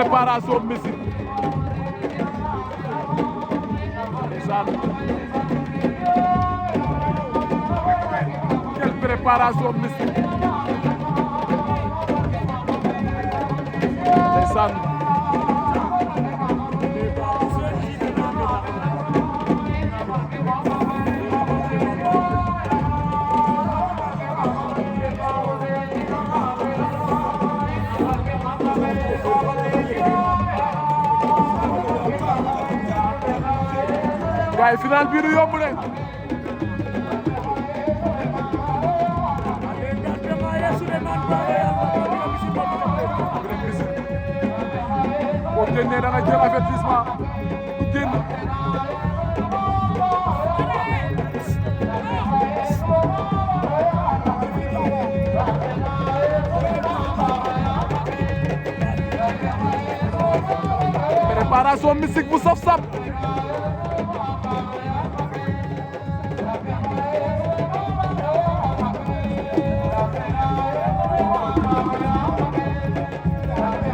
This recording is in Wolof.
préparation mystique ndeysaan quelle préparation mystique ndeysaan gaay final bi du yomb de boo génnee da nga jël avertissement du génn préparation mystique bu saf-saf